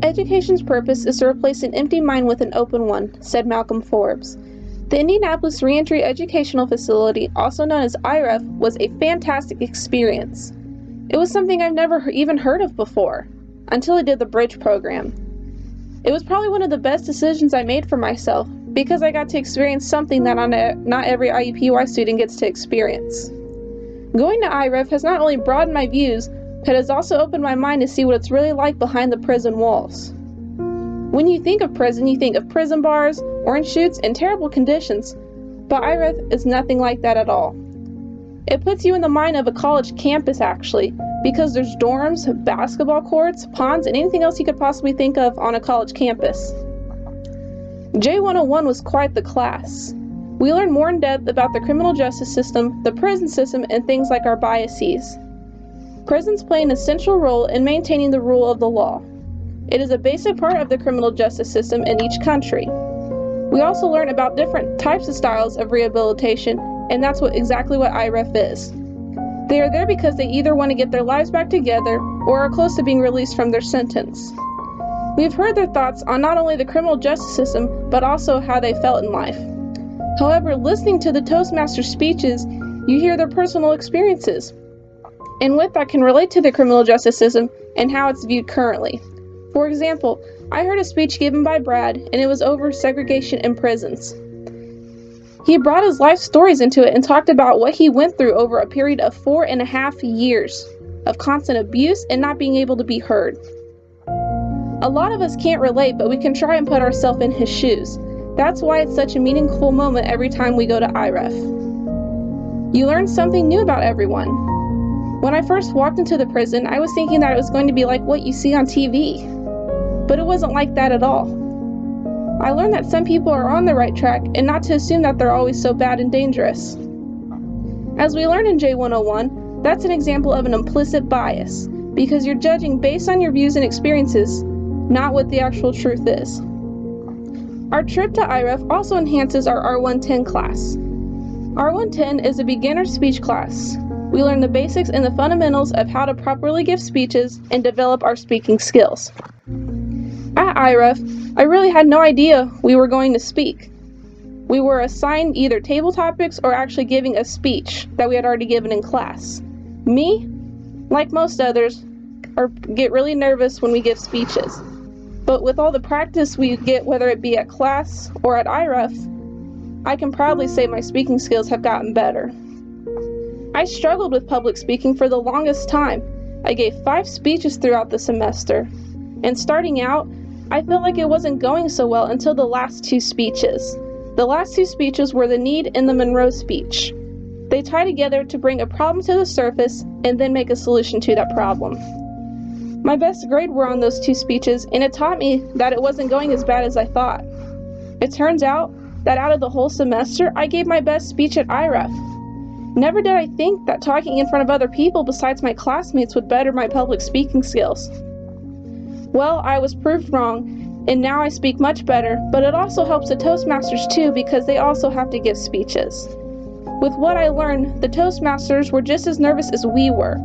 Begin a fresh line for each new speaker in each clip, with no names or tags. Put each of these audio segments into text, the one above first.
Education's purpose is to replace an empty mind with an open one, said Malcolm Forbes. The Indianapolis Reentry Educational Facility, also known as IREF, was a fantastic experience. It was something I've never even heard of before, until I did the Bridge program. It was probably one of the best decisions I made for myself, because I got to experience something that not every IUPUI student gets to experience. Going to IREF has not only broadened my views, but has also opened my mind to see what it's really like behind the prison walls. When you think of prison, you think of prison bars, orange chutes, and terrible conditions, but IREF is nothing like that at all. It puts you in the mind of a college campus, actually, because there's dorms, basketball courts, ponds, and anything else you could possibly think of on a college campus. J101 was quite the class. We learned more in depth about the criminal justice system, the prison system, and things like our biases. Prisons play an essential role in maintaining the rule of the law. It is a basic part of the criminal justice system in each country. We also learn about different types of styles of rehabilitation, and that's exactly what IREF is. They are there because they either want to get their lives back together or are close to being released from their sentence. We've heard their thoughts on not only the criminal justice system, but also how they felt in life. However, listening to the Toastmaster speeches, you hear their personal experiences, and with that can relate to the criminal justice system and how it's viewed currently. For example, I heard a speech given by Brad, and it was over segregation in prisons. He brought his life stories into it and talked about what he went through over a period of 4.5 years of constant abuse and not being able to be heard. A lot of us can't relate, but we can try and put ourselves in his shoes. That's why it's such a meaningful moment every time we go to IREF. You learn something new about everyone. When I first walked into the prison, I was thinking that it was going to be like what you see on TV. But it wasn't like that at all. I learned that some people are on the right track and not to assume that they're always so bad and dangerous. As we learned in J101, that's an example of an implicit bias, because you're judging based on your views and experiences, not what the actual truth is. Our trip to IREF also enhances our R110 class. R110 is a beginner speech class. We learn the basics and the fundamentals of how to properly give speeches and develop our speaking skills. At IREF, I really had no idea we were going to speak. We were assigned either table topics or actually giving a speech that we had already given in class. Me, like most others, get really nervous when we give speeches. But with all the practice we get, whether it be at class or at IREF, I can proudly say my speaking skills have gotten better. I struggled with public speaking for the longest time. I gave 5 speeches throughout the semester. And starting out, I felt like it wasn't going so well until the last 2 speeches. The last 2 speeches were the Need and the Monroe speech. They tie together to bring a problem to the surface and then make a solution to that problem. My best grade were on those 2 speeches, and it taught me that it wasn't going as bad as I thought. It turns out that out of the whole semester, I gave my best speech at IREF. Never did I think that talking in front of other people besides my classmates would better my public speaking skills. Well, I was proved wrong, and now I speak much better, but it also helps the Toastmasters too because they also have to give speeches. With what I learned, the Toastmasters were just as nervous as we were,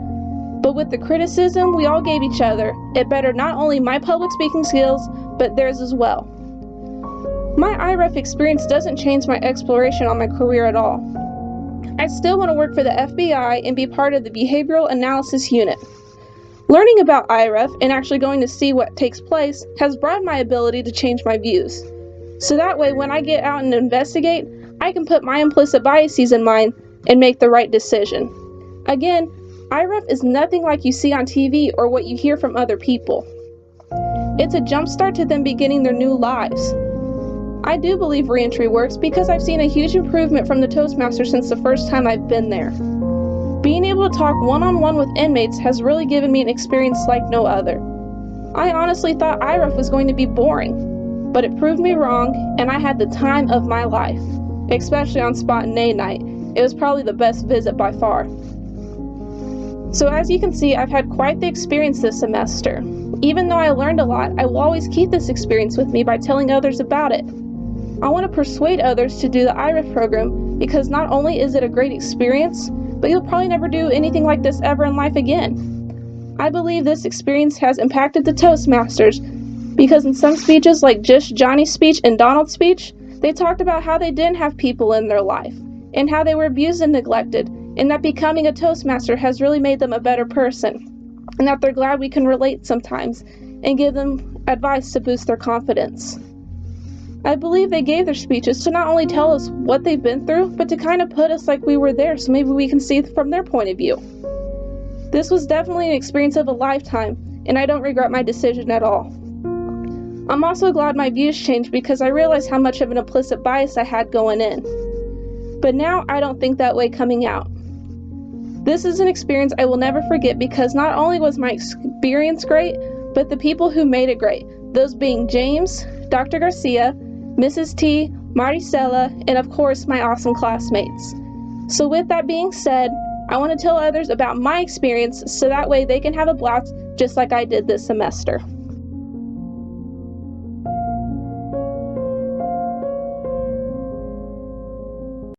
but with the criticism we all gave each other, it bettered not only my public speaking skills, but theirs as well. My IREF experience doesn't change my exploration on my career at all. I still want to work for the FBI and be part of the Behavioral Analysis Unit. Learning about IREF and actually going to see what takes place has broadened my ability to change my views. So that way when I get out and investigate, I can put my implicit biases in mind and make the right decision. Again, IREF is nothing like you see on TV or what you hear from other people. It's a jumpstart to them beginning their new lives. I do believe reentry works because I've seen a huge improvement from the Toastmasters since the first time I've been there. Being able to talk one-on-one with inmates has really given me an experience like no other. I honestly thought IREF was going to be boring, but it proved me wrong, and I had the time of my life, especially on spontaneity night. It was probably the best visit by far. So as you can see, I've had quite the experience this semester. Even though I learned a lot, I will always keep this experience with me by telling others about it. I want to persuade others to do the IREF program because not only is it a great experience, but you'll probably never do anything like this ever in life again. I believe this experience has impacted the Toastmasters because in some speeches, like just Johnny's speech and Donald's speech, they talked about how they didn't have people in their life and how they were abused and neglected, and that becoming a Toastmaster has really made them a better person, and that they're glad we can relate sometimes and give them advice to boost their confidence. I believe they gave their speeches to not only tell us what they've been through, but to kind of put us like we were there so maybe we can see from their point of view. This was definitely an experience of a lifetime, and I don't regret my decision at all. I'm also glad my views changed because I realized how much of an implicit bias I had going in. But now I don't think that way coming out. This is an experience I will never forget because not only was my experience great, but the people who made it great, those being James, Dr. Garcia, Mrs. T, Maricela, and of course my awesome classmates. So with that being said, I want to tell others about my experience so that way they can have a blast just like I did this semester.